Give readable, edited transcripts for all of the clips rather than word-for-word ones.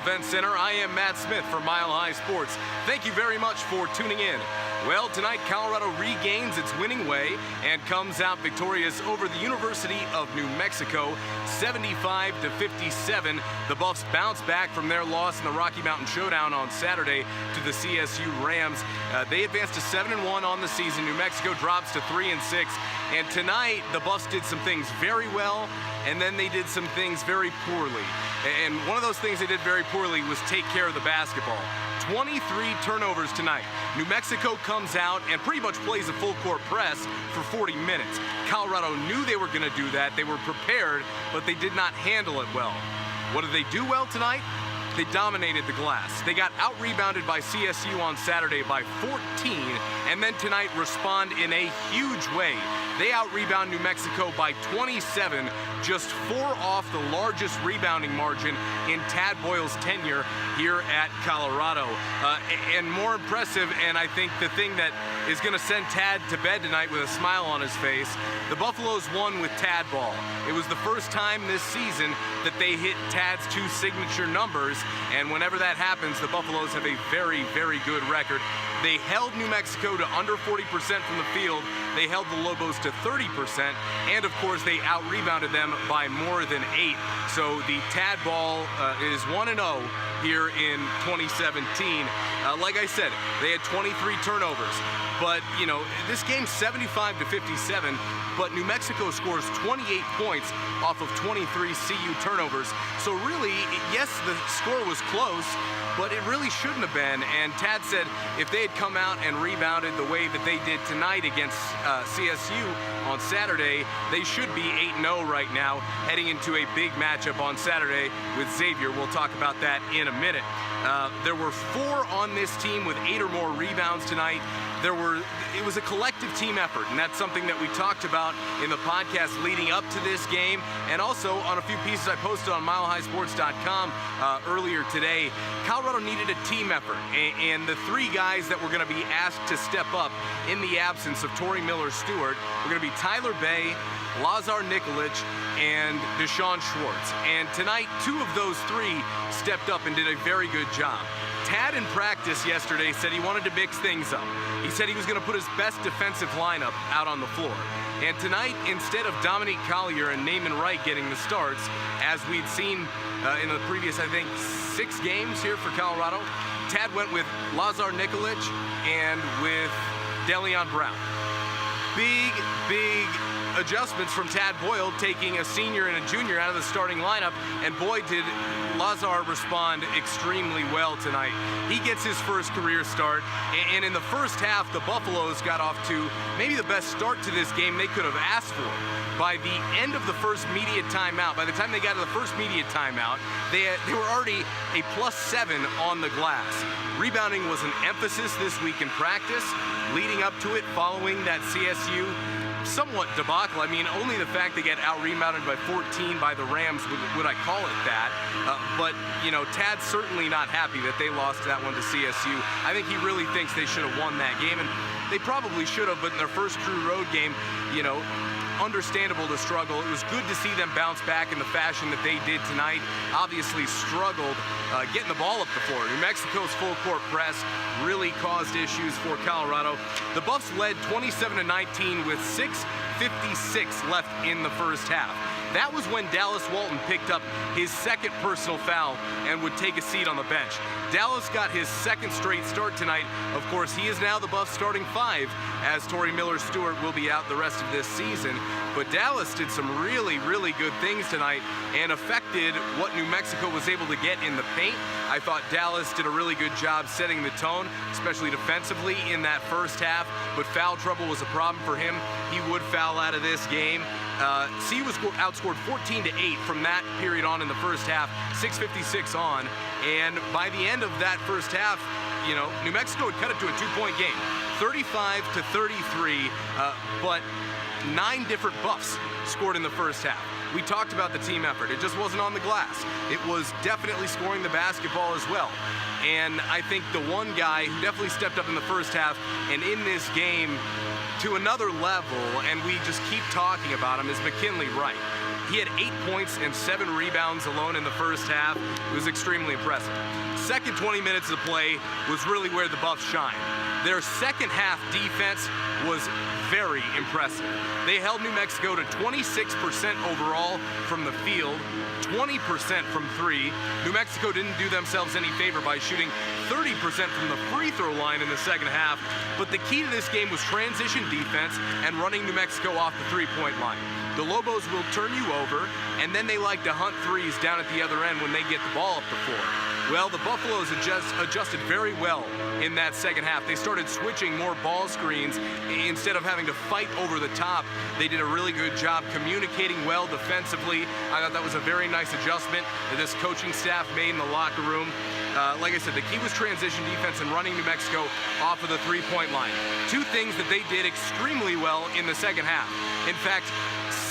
Event Center. I am Matt Smith for Mile High Sports. Thank you very much for tuning in. Well, tonight Colorado regains its winning way and comes out victorious over the University of New Mexico, 75-57. The Buffs bounce back from their loss in the Rocky Mountain Showdown on Saturday to the CSU Rams. They advanced to 7-1 on the season. New Mexico drops to 3-6. And tonight, the Buffs did some things very well, and then they did some things very poorly. And one of those things they did very poorly was take care of the basketball. 23 turnovers tonight. New Mexico comes out and pretty much plays a full court press for 40 minutes. Colorado knew they were going to do that. They were prepared, but they did not handle it well. What did they do well tonight? They dominated the glass. They got out-rebounded by CSU on Saturday by 14, and then tonight respond in a huge way. They out-rebound New Mexico by 27, just 4 off the largest rebounding margin in Tad Boyle's tenure here at Colorado. And more impressive, and I think the thing that is going to send Tad to bed tonight with a smile on his face, the Buffaloes won with Tad ball. It was the first time this season that they hit Tad's 2 signature numbers, and whenever that happens, the Buffaloes have a very, very good record. They held New Mexico to under 40% from the field. They held the Lobos to 30%, and of course they out-rebounded them by more than 8. So the Tad ball is 1-0 here in 2017. Like I said, they had 23 turnovers. But, you know, this game's 75-57, but New Mexico scores 28 points off of 23 CU turnovers. So really, yes, the score was close, but it really shouldn't have been. And Tad said if they had come out and rebounded the way that they did tonight against CSU on Saturday, they should be 8-0 right now, heading into a big matchup on Saturday with Xavier. We'll talk about that in a minute. There were 4 on this team with 8 or more rebounds tonight. It was a collective team effort, and that's something that we talked about in the podcast leading up to this game, and also on a few pieces I posted on milehighsports.com earlier today. Colorado needed a team effort, and the 3 guys that were going to be asked to step up in the absence of Tory Miller-Stewart were going to be Tyler Bay, Lazar Nikolic, and Deshaun Schwartz. And tonight, 2 of those 3 stepped up and did a very good job. Tad in practice yesterday said he wanted to mix things up. He said he was going to put his best defensive lineup out on the floor. And tonight, instead of Dominique Collier and Naaman Wright getting the starts, as we'd seen in the previous, I think, 6 games here for Colorado, Tad went with Lazar Nikolic and with DeLeon Brown. Big adjustments from Tad Boyle, taking a senior and a junior out of the starting lineup, and boy did Lazar respond extremely well tonight. He gets his first career start, and in the first half, the Buffaloes got off to maybe the best start to this game they could have asked for. By the end of the first media timeout, by the time they got to the first media timeout, they were already a +7 on the glass. Rebounding was an emphasis this week in practice, leading up to it, following that CSU somewhat debacle. I mean, only the fact they get out-rebounded by 14 by the Rams would I call it that. But, you know, Tad's certainly not happy that they lost that one to CSU. I think he really thinks they should have won that game, and they probably should have, but in their first true road game, you know, understandable to struggle. It was good to see them bounce back in the fashion that they did tonight. Obviously struggled getting the ball up the floor. New Mexico's full court press really caused issues for Colorado. The Buffs led 27-19 with 6:56 left in the first half. That was when Dallas Walton picked up his second personal foul and would take a seat on the bench. Dallas got his second straight start tonight. Of course, he is now the Buffs starting 5, as Tory Miller-Stewart will be out the rest of this season. But Dallas did some really, really good things tonight and affected what New Mexico was able to get in the paint. I thought Dallas did a really good job setting the tone, especially defensively in that first half, but foul trouble was a problem for him. He would foul out of this game. CU was outscored 14-8 from that period on in the first half, 6:56 on, and by the end of that first half, you know, New Mexico had cut it to a 2-point game, 35-33, but 9 different Buffs scored in the first half. We talked about the team effort. It just wasn't on the glass. It was definitely scoring the basketball as well. And I think the one guy who definitely stepped up in the first half and in this game to another level, and we just keep talking about him, is McKinley Wright. He had 8 points and 7 rebounds alone in the first half. It was extremely impressive. Second 20 minutes of play was really where the Buffs shined. Their second half defense was very impressive. They held New Mexico to 26% overall from the field, 20% from three. New Mexico didn't do themselves any favor by shooting 30% from the free throw line in the second half, but the key to this game was transition defense and running New Mexico off the three-point line. The Lobos will turn you over, and then they like to hunt threes down at the other end when they get the ball up the floor. Well, the Buffaloes adjusted very well in that second half. They started switching more ball screens instead of having to fight over the top. They did a really good job communicating well defensively. I thought that was a very nice adjustment that this coaching staff made in the locker room. Like I said, the key was transition defense and running New Mexico off of the three-point line. Two things that they did extremely well in the second half. In fact,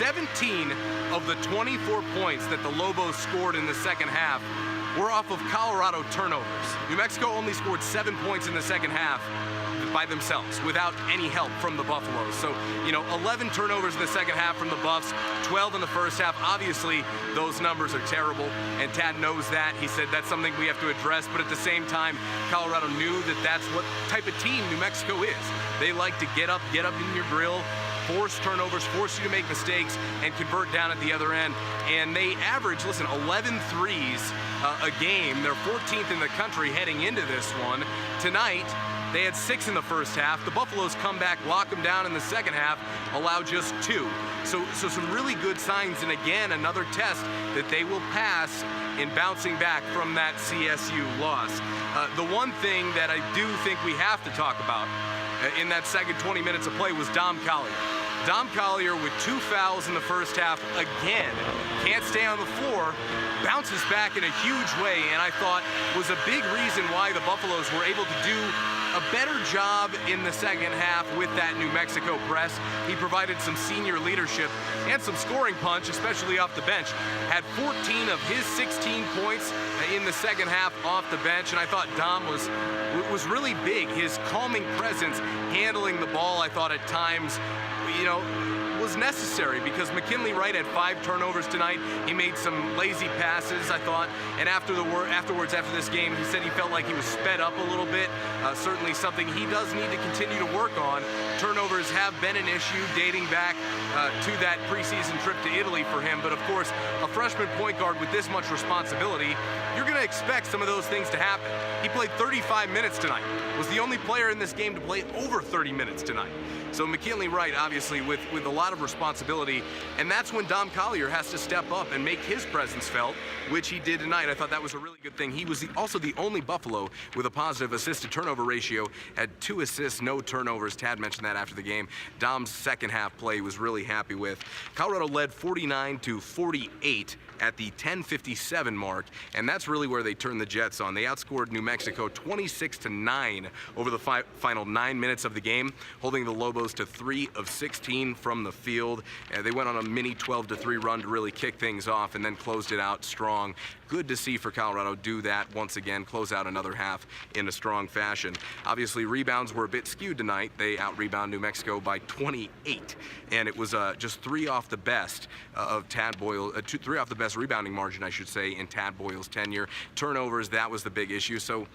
17 of the 24 points that the Lobos scored in the second half were off of Colorado turnovers. New Mexico only scored 7 points in the second half by themselves without any help from the Buffaloes. So, 11 turnovers in the second half from the Buffs, 12 in the first half. Obviously, those numbers are terrible, and Tad knows that. He said that's something we have to address, but at the same time, Colorado knew that that's what type of team New Mexico is. They like to get up in your grill, force turnovers, force you to make mistakes, and convert down at the other end. And they average, 11 threes a game. They're 14th in the country heading into this one. Tonight, they had 6 in the first half. The Buffaloes come back, lock them down in the second half, allow just 2. So some really good signs, and again, another test that they will pass in bouncing back from that CSU loss. The one thing that I do think we have to talk about in that second 20 minutes of play was Dom Collier. Dom Collier with 2 fouls in the first half, again, can't stay on the floor, bounces back in a huge way, and I thought was a big reason why the Buffaloes were able to do a better job in the second half with that New Mexico press. He provided some senior leadership and some scoring punch, especially off the bench. Had 14 of his 16 points in the second half off the bench, and I thought Dom was really big. His calming presence, handling the ball, I thought at times, was necessary, because McKinley Wright had 5 turnovers tonight. He made some lazy passes, I thought, and afterwards, after this game, he said he felt like he was sped up a little bit. Certainly something he does need to continue to work on. Turnovers have been an issue dating back to that preseason trip to Italy for him, but of course, a freshman point guard with this much responsibility, you're going to expect some of those things to happen. He played 35 minutes tonight, was the only player in this game to play over 30 minutes tonight. So McKinley Wright, obviously, with a lot of responsibility, and that's when Dom Collier has to step up and make his presence felt, which he did tonight. I thought that was a really good thing. He was also the only Buffalo with a positive assist-to-turnover ratio, had 2 assists, no turnovers. Tad mentioned that after the game. Dom's second half play he was really happy with. Colorado led 49-48 at the 10:57 mark, and that's really where they turned the Jets on. They outscored New Mexico 26-9 over the final 9 minutes of the game, holding the Lobos to 3 of 16 from the field. They went on a mini 12-3 run to really kick things off and then closed it out strong. Good to see for Colorado do that once again, close out another half in a strong fashion. Obviously, rebounds were a bit skewed tonight. They out-rebound New Mexico by 28, and it was just 3 off the best of Tad Boyle, 3 off the best rebounding margin, I should say, in Tad Boyle's tenure. Turnovers, that was the big issue. So,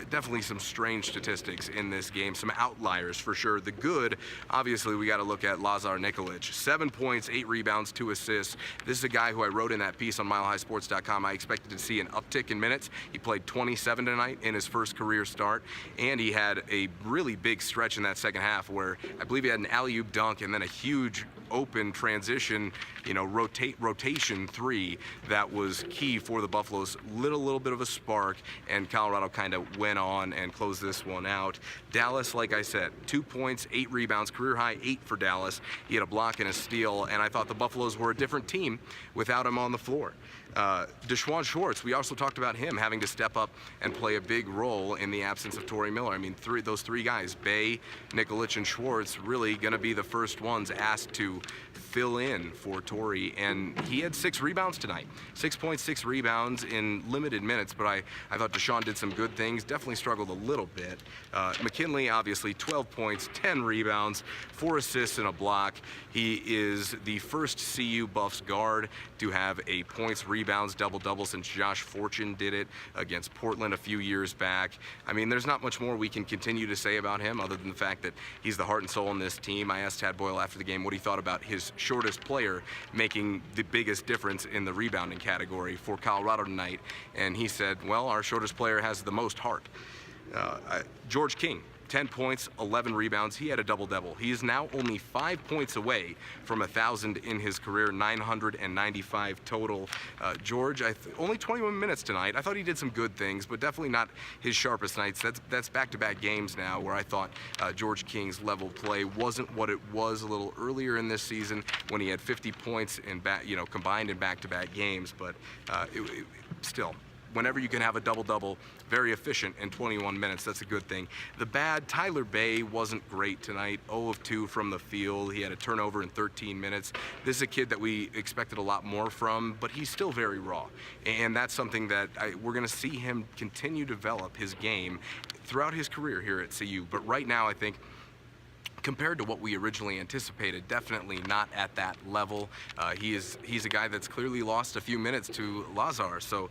definitely some strange statistics in this game, some outliers for sure. The good, obviously, we got to look at Lazar Nikolic. 7 points, 8 rebounds, 2 assists. This is a guy who I wrote in that piece on milehighsports.com. I expected to see an uptick in minutes. He played 27 tonight in his first career start, and he had a really big stretch in that second half where I believe he had an alley-oop dunk and then a huge open transition, rotation 3 that was key for the Buffaloes. Little bit of a spark, and Colorado kind of went on and closed this one out. Dallas, like I said, 2 points, 8 rebounds, career high 8 for Dallas. He had a block and a steal, and I thought the Buffaloes were a different team without him on the floor. Deshaun Schwartz, we also talked about him having to step up and play a big role in the absence of Tory Miller. I mean, those three guys, Bay, Nikolic, and Schwartz, really going to be the first ones asked to fill in for Tory, and he had 6 rebounds tonight. 6.6 rebounds in limited minutes, but I thought Deshaun did some good things, definitely struggled a little bit. McKinley, obviously, 12 points, 10 rebounds, 4 assists and a block. He is the first CU Buffs guard to have a points, rebounds, double-double since Josh Fortune did it against Portland a few years back. I mean, there's not much more we can continue to say about him other than the fact that he's the heart and soul in this team. I asked Tad Boyle after the game what he thought about his shortest player making the biggest difference in the rebounding category for Colorado tonight, and he said, well, our shortest player has the most heart. George King, 10 points, 11 rebounds. He had a double-double. He is now only 5 points away from 1,000 in his career, 995 total. George, only 21 minutes tonight. I thought he did some good things, but definitely not his sharpest nights. That's back-to-back games now where I thought George King's level play wasn't what it was a little earlier in this season when he had 50 points in combined in back-to-back games. But still, whenever you can have a double-double, very efficient in 21 minutes, that's a good thing. The bad, Tyler Bay wasn't great tonight, 0 of 2 from the field. He had a turnover in 13 minutes. This is a kid that we expected a lot more from, but he's still very raw. And that's something that we're gonna see him continue to develop his game throughout his career here at CU. But right now, I think, compared to what we originally anticipated, definitely not at that level. He's a guy that's clearly lost a few minutes to Lazar, so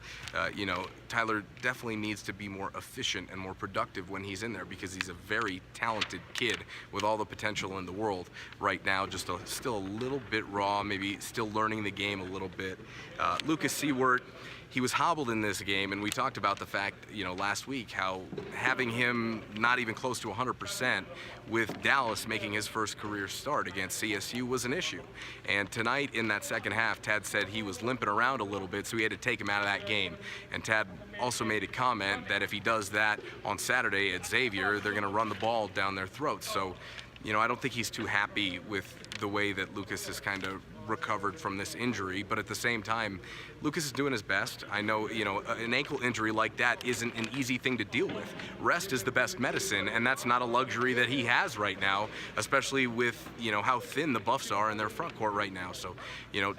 Tyler definitely needs to be more efficient and more productive when he's in there because he's a very talented kid with all the potential in the world. Right now, just still a little bit raw, maybe still learning the game a little bit. Lucas Seward, he was hobbled in this game, and we talked about the fact, last week, how having him not even close to 100% with Dallas making his first career start against CSU was an issue. And tonight in that second half, Tad said he was limping around a little bit, so he had to take him out of that game. And Tad also made a comment that if he does that on Saturday at Xavier, they're going to run the ball down their throats. So, I don't think he's too happy with the way that Lucas has kind of recovered from this injury, but at the same time, Lucas is doing his best. I know, an ankle injury like that isn't an easy thing to deal with. Rest is the best medicine, and that's not a luxury that he has right now, especially with, how thin the Buffs are in their front court right now. So,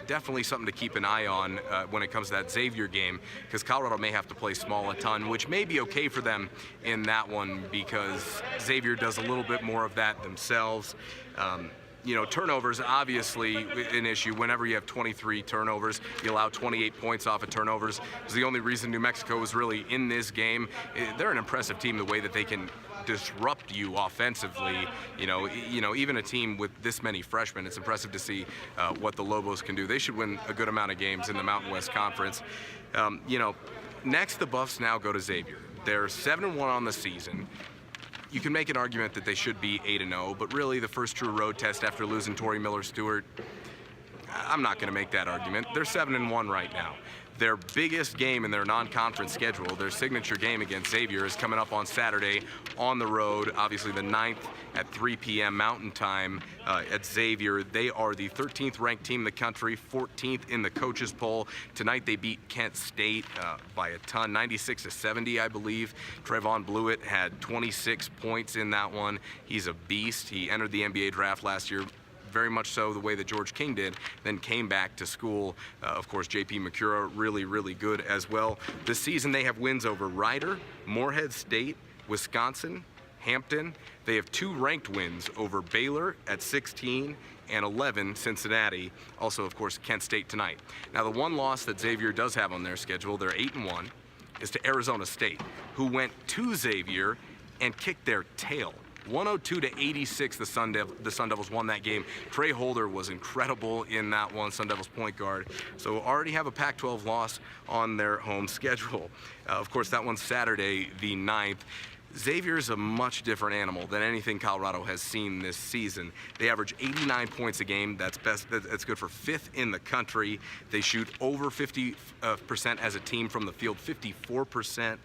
definitely something to keep an eye on when it comes to that Xavier game, because Colorado may have to play small a ton, which may be okay for them in that one because Xavier does a little bit more of that themselves. Turnovers, obviously an issue. Whenever you have 23 turnovers, you allow 28 points off of turnovers. It's the only reason New Mexico was really in this game. They're an impressive team the way that they can disrupt you offensively. Even a team with this many freshmen, it's impressive to see what the Lobos can do. They should win a good amount of games in the Mountain West Conference. Next, the Buffs now go to Xavier. They're 7-1 on the season. You can make an argument that they should be 8-0, but really the first true road test after losing Tory Miller-Stewart, I'm not going to make that argument. They're 7-1 right now. Their biggest game in their non-conference schedule, their signature game against Xavier, is coming up on Saturday on the road, obviously the 9th at 3 p.m. Mountain Time at Xavier. They are the 13th ranked team in the country, 14th in the coaches poll. Tonight they beat Kent State by a ton, 96-70, I believe. Trevon Blewett had 26 points in that one. He's a beast. He entered the NBA draft last year, very much so the way that George King did, then came back to school. Of course, J.P. McCura, really, really good as well. This season, they have wins over Rider, Morehead State, Wisconsin, Hampton. They have 2 ranked wins over Baylor at 16 and 11 Cincinnati. Also, of course, Kent State tonight. Now, the one loss that Xavier does have on their schedule, they're 8-1, is to Arizona State, who went to Xavier and kicked their tail. 102-86, the Sun Devils won that game. Trey Holder was incredible in that one, Sun Devils point guard. So already have a Pac-12 loss on their home schedule. Of course, that one's Saturday, the 9th. Xavier's a much different animal than anything Colorado has seen this season. They average 89 points a game. That's good for 5th in the country. They shoot over 50% as a team from the field, 54%.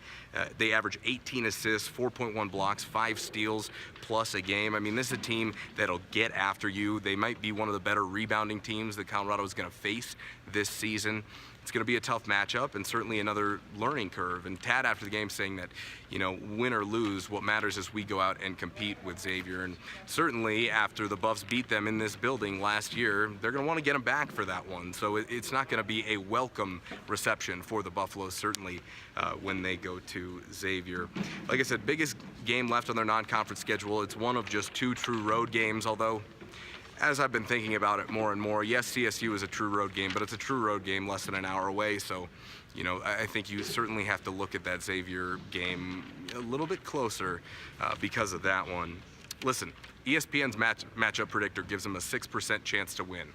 They average 18 assists, 4.1 blocks, 5 steals plus a game. I mean, this is a team that'll get after you. They might be one of the better rebounding teams that Colorado is going to face this season. it's going to be a tough matchup and certainly another learning curve. And Tad, after the game, saying that, win or lose, what matters is we go out and compete with Xavier. And certainly after the Buffs beat them in this building last year, they're going to want to get them back for that one. So it's not going to be a welcome reception for the Buffaloes, certainly when they go to Xavier. Like I said, biggest game left on their non-conference schedule. It's one of just 2 true road games, although as I've been thinking about it more and more, yes, CSU is a true road game, but it's a true road game less than an hour away. So, I think you certainly have to look at that Xavier game a little bit closer because of that one. Listen, ESPN's matchup predictor gives them a 6% chance to win.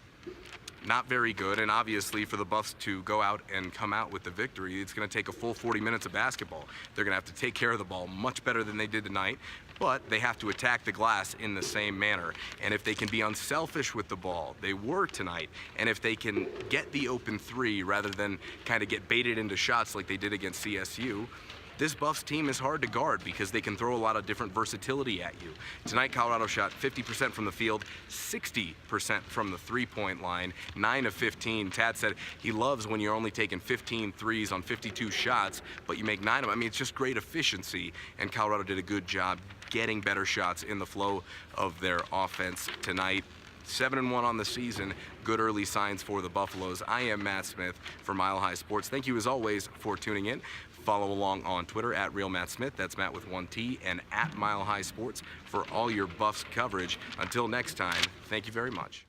Not very good, and obviously for the Buffs to go out and come out with the victory, it's going to take a full 40 minutes of basketball. They're going to have to take care of the ball much better than they did tonight, but they have to attack the glass in the same manner. And if they can be unselfish with the ball, they were tonight, and if they can get the open 3 rather than kind of get baited into shots like they did against CSU, this Buffs team is hard to guard because they can throw a lot of different versatility at you. Tonight, Colorado shot 50% from the field, 60% from the three-point line, 9 of 15. Tad said he loves when you're only taking 15 threes on 52 shots, but you make 9 of them. I mean, it's just great efficiency, and Colorado did a good job getting better shots in the flow of their offense tonight. 7-1 on the season. Good early signs for the Buffaloes. I am Matt Smith for Mile High Sports. Thank you as always for tuning in. Follow along on Twitter at @RealMattSmith. That's Matt with 1 T, and at Mile High Sports for all your Buffs coverage. Until next time, thank you very much.